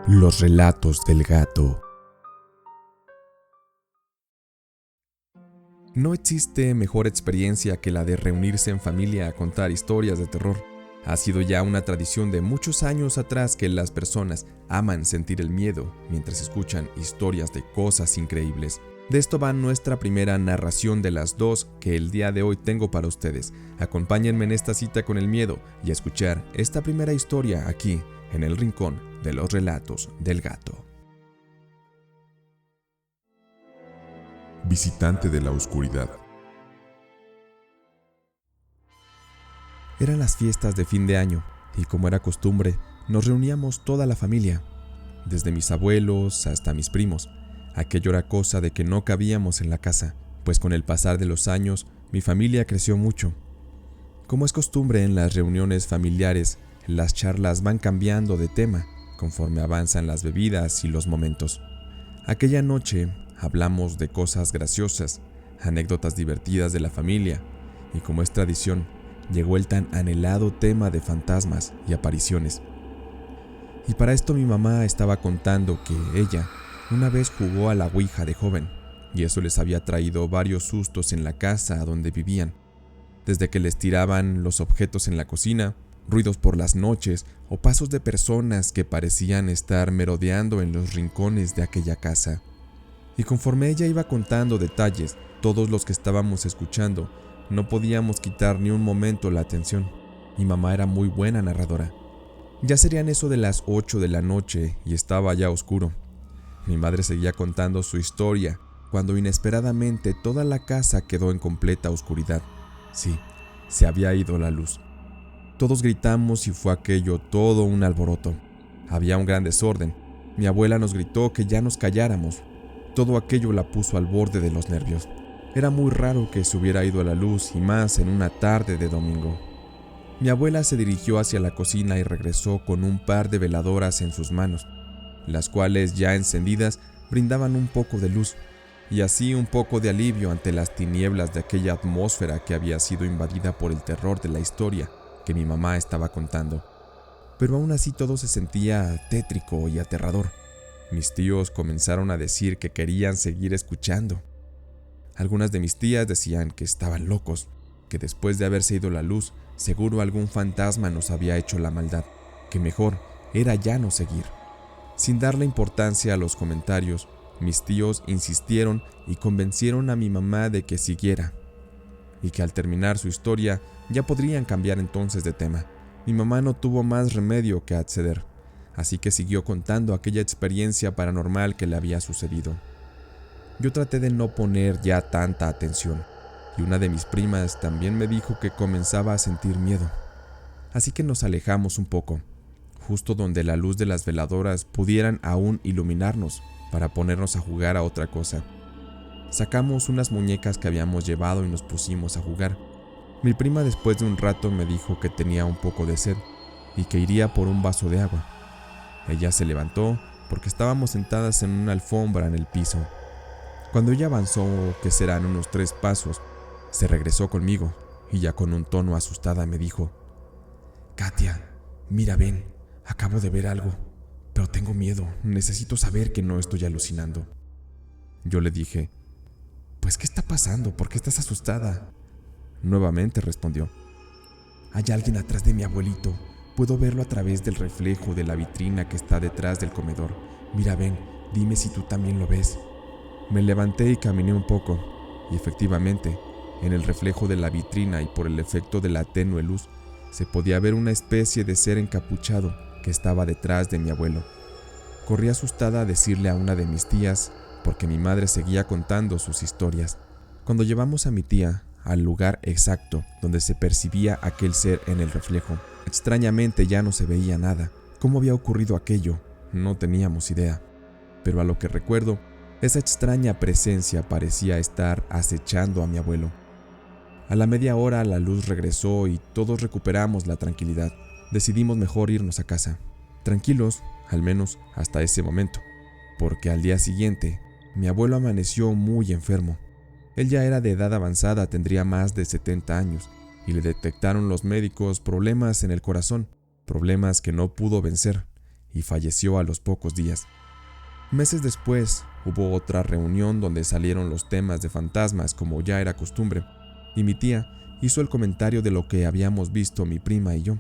Los relatos del gato. No existe mejor experiencia que la de reunirse en familia a contar historias de terror. Ha sido ya una tradición de muchos años atrás que las personas aman sentir el miedo mientras escuchan historias de cosas increíbles. De esto va nuestra primera narración de las dos que el día de hoy tengo para ustedes. Acompáñenme en esta cita con el miedo y a escuchar esta primera historia aquí, en el rincón de los relatos del gato. Visitante de la oscuridad. Eran las fiestas de fin de año y, como era costumbre, nos reuníamos toda la familia, desde mis abuelos hasta mis primos. Aquello era cosa de que no cabíamos en la casa, pues con el pasar de los años mi familia creció mucho. Como es costumbre en las reuniones familiares, las charlas van cambiando de tema conforme avanzan las bebidas y los momentos. Aquella noche hablamos de cosas graciosas, anécdotas divertidas de la familia, y como es tradición, llegó el tan anhelado tema de fantasmas y apariciones. Y para esto mi mamá estaba contando que ella una vez jugó a la ouija de joven, y eso les había traído varios sustos en la casa donde vivían, desde que les tiraban los objetos en la cocina, ruidos por las noches o pasos de personas que parecían estar merodeando en los rincones de aquella casa. Y conforme ella iba contando detalles, todos los que estábamos escuchando no podíamos quitar ni un momento la atención. Mi mamá era muy buena narradora. Ya serían eso de las 8 de la noche y estaba ya oscuro. Mi madre seguía contando su historia cuando inesperadamente toda la casa quedó en completa oscuridad. Sí, se había ido la luz. Todos gritamos y fue aquello todo un alboroto. Había un gran desorden. Mi abuela nos gritó que ya nos calláramos. Todo aquello la puso al borde de los nervios. Era muy raro que se hubiera ido la luz y más en una tarde de domingo. Mi abuela se dirigió hacia la cocina y regresó con un par de veladoras en sus manos, las cuales ya encendidas brindaban un poco de luz y así un poco de alivio ante las tinieblas de aquella atmósfera que había sido invadida por el terror de la historia que mi mamá estaba contando. Pero aún así todo se sentía tétrico y aterrador. Mis tíos comenzaron a decir que querían seguir escuchando. Algunas de mis tías decían que estaban locos, que después de haberse ido la luz, seguro algún fantasma nos había hecho la maldad, que mejor era ya no seguir. Sin darle importancia a los comentarios, mis tíos insistieron y convencieron a mi mamá de que siguiera, y que al terminar su historia ya podrían cambiar entonces de tema. Mi mamá no tuvo más remedio que acceder, así que siguió contando aquella experiencia paranormal que le había sucedido. Yo traté de no poner ya tanta atención, y una de mis primas también me dijo que comenzaba a sentir miedo. Así que nos alejamos un poco, justo donde la luz de las veladoras pudieran aún iluminarnos para ponernos a jugar a otra cosa. Sacamos unas muñecas que habíamos llevado y nos pusimos a jugar. Mi prima después de un rato me dijo que tenía un poco de sed y que iría por un vaso de agua. Ella se levantó porque estábamos sentadas en una alfombra en el piso. Cuando ella avanzó, que serán unos 3 pasos, se regresó conmigo y ya con un tono asustada me dijo: «Katia, mira, ven, acabo de ver algo, pero tengo miedo, necesito saber que no estoy alucinando». Yo le dije: «Pues, ¿qué está pasando? ¿Por qué estás asustada?». Nuevamente respondió: «Hay alguien atrás de mi abuelito, puedo verlo a través del reflejo de la vitrina que está detrás del comedor. Mira, ven, dime si tú también lo ves». Me levanté y caminé un poco, y efectivamente, en el reflejo de la vitrina y por el efecto de la tenue luz, se podía ver una especie de ser encapuchado que estaba detrás de mi abuelo. Corrí asustada a decirle a una de mis tías, porque mi madre seguía contando sus historias. Cuando llevamos a mi tía al lugar exacto donde se percibía aquel ser en el reflejo, extrañamente ya no se veía nada. ¿Cómo había ocurrido aquello? No teníamos idea. Pero a lo que recuerdo, esa extraña presencia parecía estar acechando a mi abuelo. A la media hora la luz regresó y todos recuperamos la tranquilidad. Decidimos mejor irnos a casa, tranquilos, al menos hasta ese momento, porque al día siguiente mi abuelo amaneció muy enfermo. Él ya era de edad avanzada, tendría más de 70 años, y le detectaron los médicos problemas en el corazón, problemas que no pudo vencer, y falleció a los pocos días. Meses después, hubo otra reunión donde salieron los temas de fantasmas como ya era costumbre, y mi tía hizo el comentario de lo que habíamos visto mi prima y yo.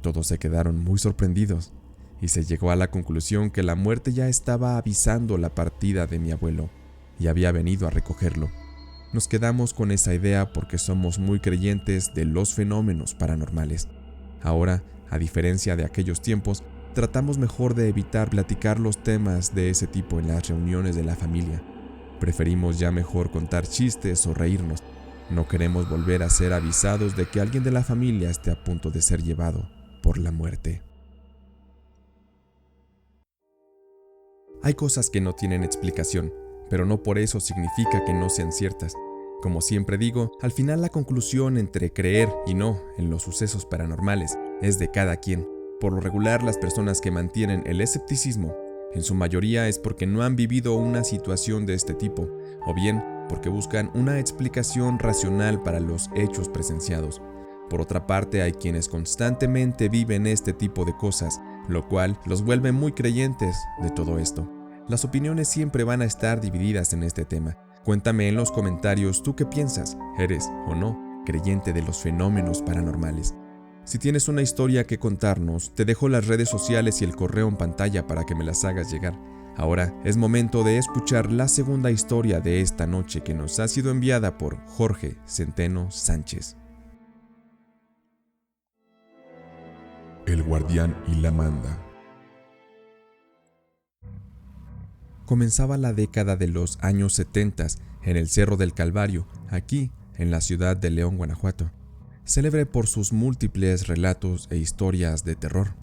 Todos se quedaron muy sorprendidos, y se llegó a la conclusión que la muerte ya estaba avisando la partida de mi abuelo, y había venido a recogerlo. Nos quedamos con esa idea porque somos muy creyentes de los fenómenos paranormales. Ahora, a diferencia de aquellos tiempos, tratamos mejor de evitar platicar los temas de ese tipo en las reuniones de la familia. Preferimos ya mejor contar chistes o reírnos. No queremos volver a ser avisados de que alguien de la familia esté a punto de ser llevado por la muerte. Hay cosas que no tienen explicación, pero no por eso significa que no sean ciertas. Como siempre digo, al final la conclusión entre creer y no en los sucesos paranormales es de cada quien. Por lo regular, las personas que mantienen el escepticismo, en su mayoría es porque no han vivido una situación de este tipo, o bien porque buscan una explicación racional para los hechos presenciados. Por otra parte, hay quienes constantemente viven este tipo de cosas, lo cual los vuelve muy creyentes de todo esto. Las opiniones siempre van a estar divididas en este tema. Cuéntame en los comentarios tú qué piensas, ¿eres o no creyente de los fenómenos paranormales? Si tienes una historia que contarnos, te dejo las redes sociales y el correo en pantalla para que me las hagas llegar. Ahora es momento de escuchar la segunda historia de esta noche que nos ha sido enviada por Jorge Centeno Sánchez. El guardián y la manda. Comenzaba la década de los años 70 en el Cerro del Calvario, aquí en la ciudad de León, Guanajuato, célebre por sus múltiples relatos e historias de terror.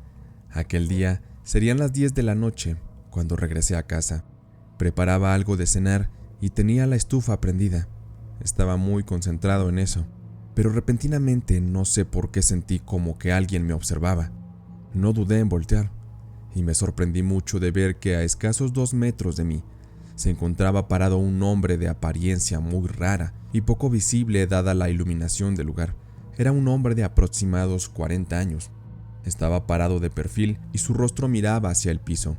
Aquel día serían las 10 de la noche cuando regresé a casa. Preparaba algo de cenar y tenía la estufa prendida. Estaba muy concentrado en eso, pero repentinamente no sé por qué sentí como que alguien me observaba. No dudé en voltear, y me sorprendí mucho de ver que a escasos 2 metros de mí se encontraba parado un hombre de apariencia muy rara y poco visible dada la iluminación del lugar. Era un hombre de aproximados 40 años. Estaba parado de perfil y su rostro miraba hacia el piso.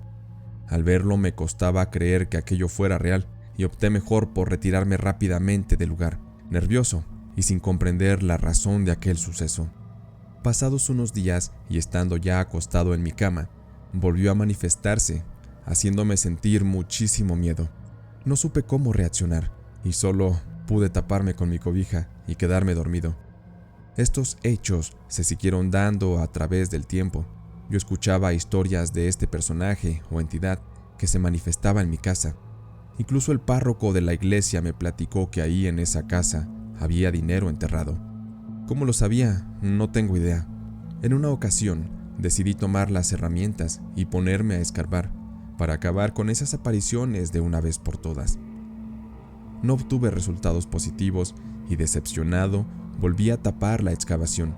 Al verlo me costaba creer que aquello fuera real y opté mejor por retirarme rápidamente del lugar, nervioso y sin comprender la razón de aquel suceso. Pasados unos días y estando ya acostado en mi cama, volvió a manifestarse, haciéndome sentir muchísimo miedo. No supe cómo reaccionar y solo pude taparme con mi cobija y quedarme dormido. Estos hechos se siguieron dando a través del tiempo. Yo escuchaba historias de este personaje o entidad que se manifestaba en mi casa. Incluso el párroco de la iglesia me platicó que ahí en esa casa había dinero enterrado. ¿Cómo lo sabía? No tengo idea. En una ocasión decidí tomar las herramientas y ponerme a escarbar para acabar con esas apariciones de una vez por todas. No obtuve resultados positivos y decepcionado volví a tapar la excavación.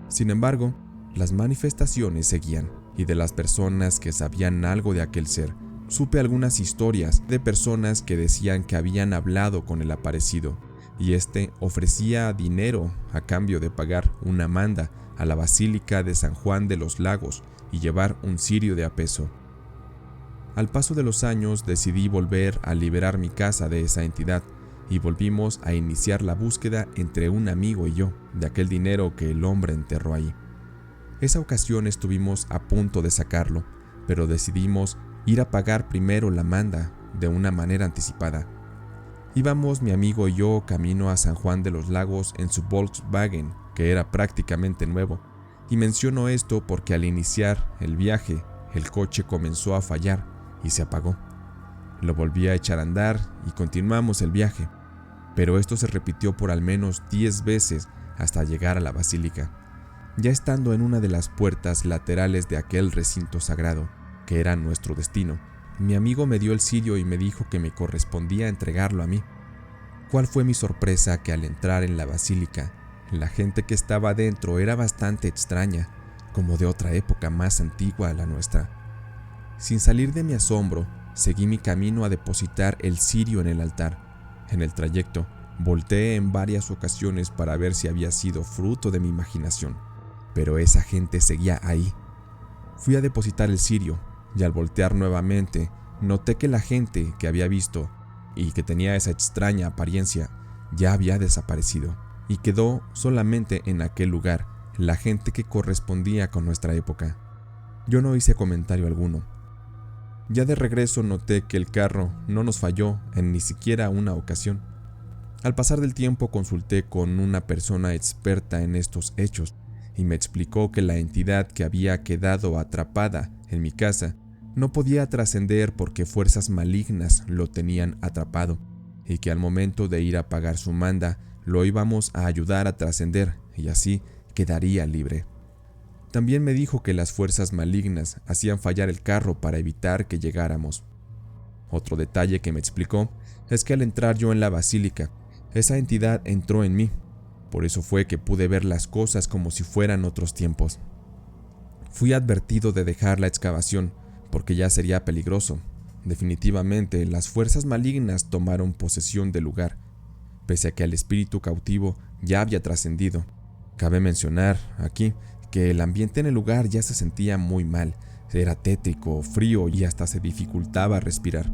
Sin embargo, las manifestaciones seguían y de las personas que sabían algo de aquel ser, supe algunas historias de personas que decían que habían hablado con el aparecido y este ofrecía dinero a cambio de pagar una manda a la Basílica de San Juan de los Lagos y llevar un cirio de a peso. Al paso de los años decidí volver a liberar mi casa de esa entidad y volvimos a iniciar la búsqueda entre un amigo y yo de aquel dinero que el hombre enterró ahí. Esa ocasión estuvimos a punto de sacarlo, pero decidimos ir a pagar primero la manda de una manera anticipada. Íbamos mi amigo y yo camino a San Juan de los Lagos en su Volkswagen, que era prácticamente nuevo, y menciono esto porque al iniciar el viaje, el coche comenzó a fallar y se apagó. Lo volví a echar a andar y continuamos el viaje, pero esto se repitió por al menos 10 veces hasta llegar a la basílica. Ya estando en una de las puertas laterales de aquel recinto sagrado, que era nuestro destino, mi amigo me dio el cirio y me dijo que me correspondía entregarlo a mí. ¿Cuál fue mi sorpresa que al entrar en la basílica, la gente que estaba dentro era bastante extraña, como de otra época más antigua a la nuestra? Sin salir de mi asombro, seguí mi camino a depositar el cirio en el altar. En el trayecto, volteé en varias ocasiones para ver si había sido fruto de mi imaginación, pero esa gente seguía ahí. Fui a depositar el cirio y al voltear nuevamente, noté que la gente que había visto y que tenía esa extraña apariencia ya había desaparecido, y quedó solamente en aquel lugar la gente que correspondía con nuestra época. Yo no hice comentario alguno. Ya de regreso noté que el carro no nos falló en ni siquiera una ocasión. Al pasar del tiempo consulté con una persona experta en estos hechos y me explicó que la entidad que había quedado atrapada en mi casa no podía trascender porque fuerzas malignas lo tenían atrapado y que al momento de ir a pagar su manda lo íbamos a ayudar a trascender y así quedaría libre. También me dijo que las fuerzas malignas hacían fallar el carro para evitar que llegáramos. Otro detalle que me explicó es que al entrar yo en la basílica, esa entidad entró en mí. Por eso fue que pude ver las cosas como si fueran otros tiempos. Fui advertido de dejar la excavación porque ya sería peligroso. Definitivamente, las fuerzas malignas tomaron posesión del lugar, pese a que el espíritu cautivo ya había trascendido. Cabe mencionar aquí que el ambiente en el lugar ya se sentía muy mal, era tétrico, frío y hasta se dificultaba respirar.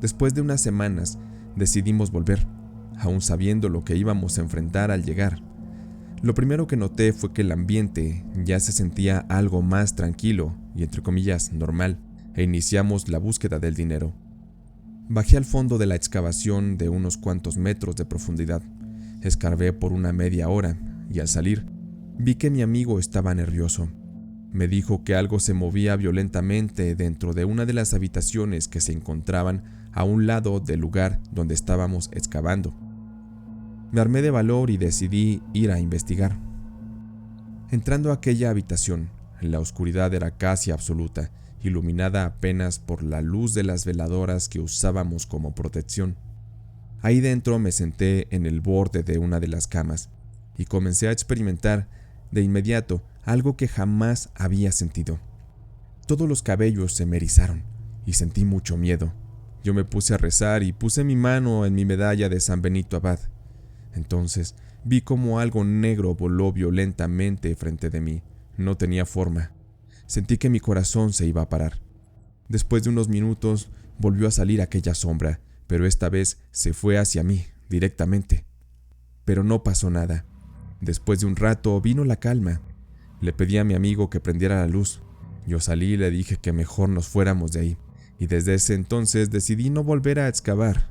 Después de unas semanas decidimos volver, aún sabiendo lo que íbamos a enfrentar al llegar. Lo primero que noté fue que el ambiente ya se sentía algo más tranquilo y entre comillas normal, e iniciamos la búsqueda del dinero. Bajé al fondo de la excavación de unos cuantos metros de profundidad, escarbé por una media hora y al salir vi que mi amigo estaba nervioso. Me dijo que algo se movía violentamente dentro de una de las habitaciones que se encontraban a un lado del lugar donde estábamos excavando. Me armé de valor y decidí ir a investigar. Entrando a aquella habitación, la oscuridad era casi absoluta, iluminada apenas por la luz de las veladoras que usábamos como protección. Ahí dentro me senté en el borde de una de las camas y comencé a experimentar de inmediato algo que jamás había sentido. Todos los cabellos se me erizaron y sentí mucho miedo. Yo me puse a rezar y puse mi mano en mi medalla de San Benito Abad. Entonces vi como algo negro voló violentamente frente de mí. No tenía forma. Sentí que mi corazón se iba a parar. Después de unos minutos volvió a salir aquella sombra, pero esta vez se fue hacia mí, directamente. Pero no pasó nada. Después de un rato vino la calma. Le pedí a mi amigo que prendiera la luz. Yo salí y le dije que mejor nos fuéramos de ahí, y desde ese entonces decidí no volver a excavar.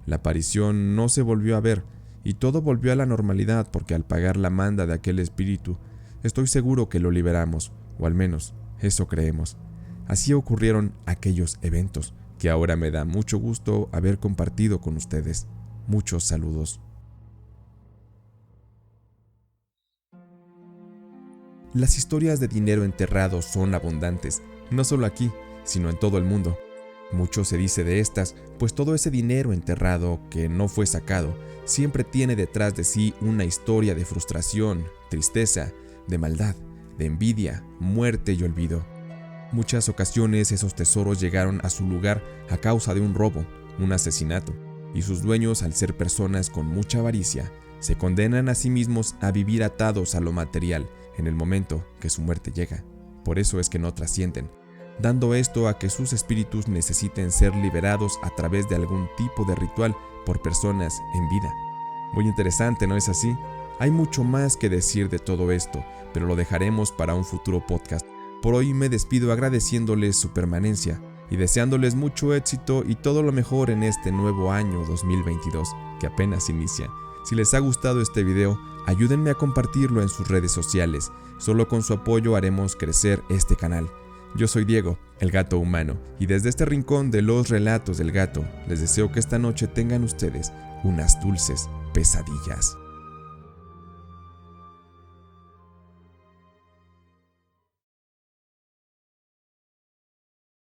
La aparición no se volvió a ver, y todo volvió a la normalidad porque al pagar la manda de aquel espíritu, estoy seguro que lo liberamos, o al menos eso creemos. Así ocurrieron aquellos eventos, que ahora me da mucho gusto haber compartido con ustedes. Muchos saludos. Las historias de dinero enterrado son abundantes, no solo aquí, sino en todo el mundo. Mucho se dice de estas, pues todo ese dinero enterrado que no fue sacado siempre tiene detrás de sí una historia de frustración, tristeza, de maldad, de envidia, muerte y olvido. Muchas ocasiones esos tesoros llegaron a su lugar a causa de un robo, un asesinato, y sus dueños, al ser personas con mucha avaricia, se condenan a sí mismos a vivir atados a lo material en el momento que su muerte llega. Por eso es que no trascienden, dando esto a que sus espíritus necesiten ser liberados a través de algún tipo de ritual por personas en vida. Muy interesante, ¿no es así? Hay mucho más que decir de todo esto, pero lo dejaremos para un futuro podcast. Por hoy me despido agradeciéndoles su permanencia y deseándoles mucho éxito y todo lo mejor en este nuevo año 2022 que apenas inicia. Si les ha gustado este video, ayúdenme a compartirlo en sus redes sociales. Solo con su apoyo haremos crecer este canal. Yo soy Diego, el gato humano, y desde este rincón de los relatos del gato, les deseo que esta noche tengan ustedes unas dulces pesadillas.